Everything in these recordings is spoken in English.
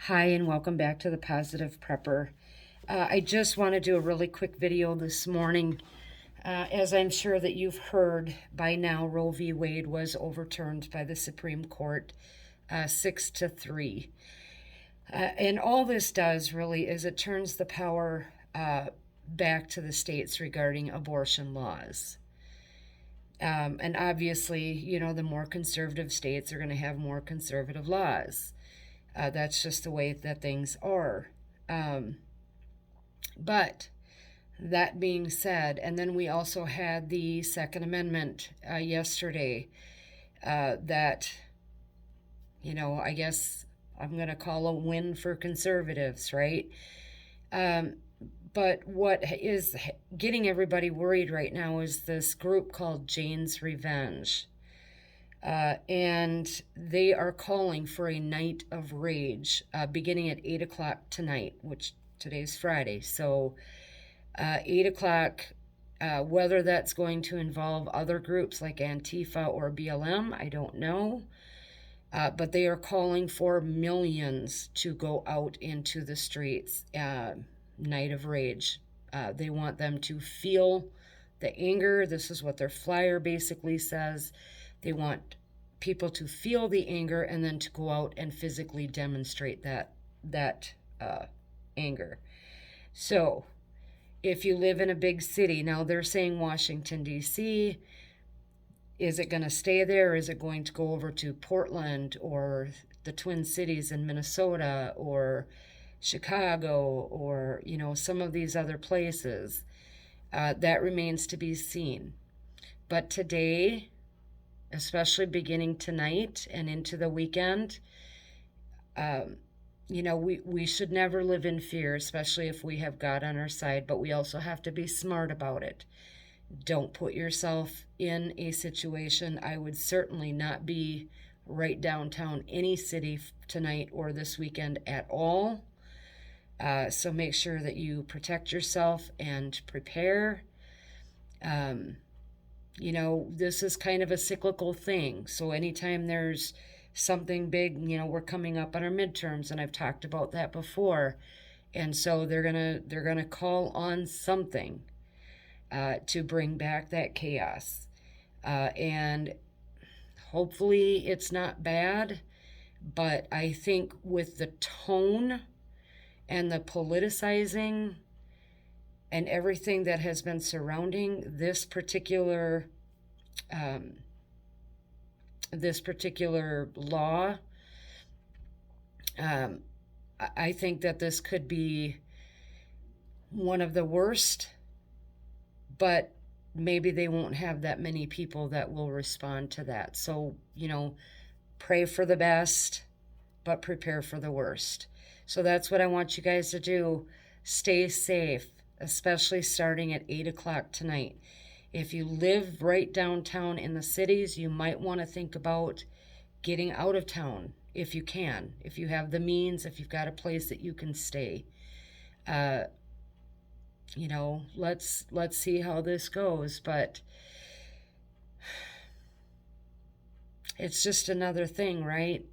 Hi, and welcome back to the Positive Prepper. I just want to do a really quick video this morning. As I'm sure that you've heard by now, Roe v. Wade was overturned by the Supreme Court 6-3. And all this does really is it turns the power back to the states regarding abortion laws. And obviously, the more conservative states are going to have more conservative laws. That's just the way that things are. But that being said, and then we also had the Second Amendment yesterday that, I guess I'm going to call a win for conservatives, right? But what is getting everybody worried right now is this group called Jane's Revenge. And they are calling for a night of rage beginning at 8 o'clock tonight, which today's Friday. So 8 o'clock, whether that's going to involve other groups like Antifa or BLM, I don't know. But they are calling for millions to go out into the streets, night of rage. They want them to feel the anger. This is what their flyer basically says. They want people to feel the anger and then to go out and physically demonstrate that anger. So if you live in a big city, now they're saying Washington, D.C., is it going to stay there? Is it going to go over to Portland or the Twin Cities in Minnesota or Chicago or, some of these other places? That remains to be seen. But today, especially beginning tonight and into the weekend, we should never live in fear, especially if we have God on our side, but we also have to be smart about it. Don't put yourself in a situation. I would certainly not be right downtown any city tonight or this weekend at all. So make sure that you protect yourself and prepare. This is kind of a cyclical thing. So anytime there's something big, we're coming up on our midterms, and I've talked about that before. And so they're gonna call on something to bring back that chaos. And hopefully it's not bad, but I think with the tone and the politicizing and everything that has been surrounding this particular law, I think that this could be one of the worst, but maybe they won't have that many people that will respond to that. So, pray for the best, but prepare for the worst. So that's what I want you guys to do. Stay safe, especially starting at 8 o'clock tonight. If you live right downtown in the cities, you might want to think about getting out of town if you can, if you have the means, if you've got a place that you can stay. Let's see how this goes, but it's just another thing, right?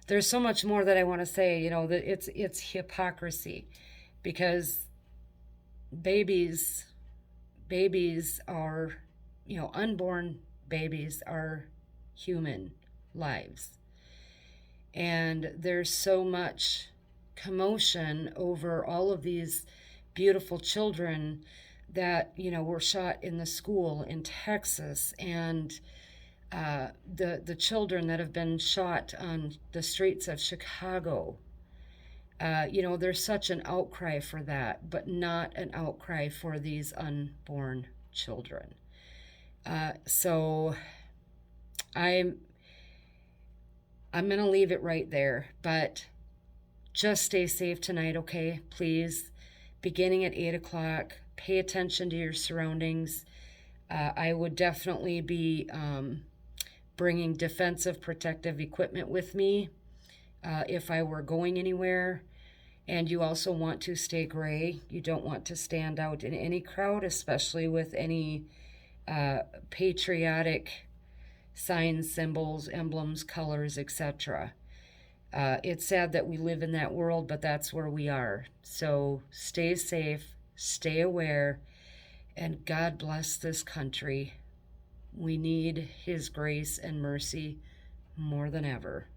There's so much more that I want to say, that it's hypocrisy, because babies are, unborn babies are human lives. And there's so much commotion over all of these beautiful children that, were shot in the school in Texas, and the children that have been shot on the streets of Chicago. There's such an outcry for that, but not an outcry for these unborn children. So I'm going to leave it right there, but just stay safe tonight, okay? Please, beginning at 8 o'clock, pay attention to your surroundings. I would definitely be bringing defensive protective equipment with me if I were going anywhere. And you also want to stay gray. You don't want to stand out in any crowd, especially with any patriotic signs, symbols, emblems, colors, etc. It's sad that we live in that world, but that's where we are. So stay safe, stay aware, and God bless this country. We need His grace and mercy more than ever.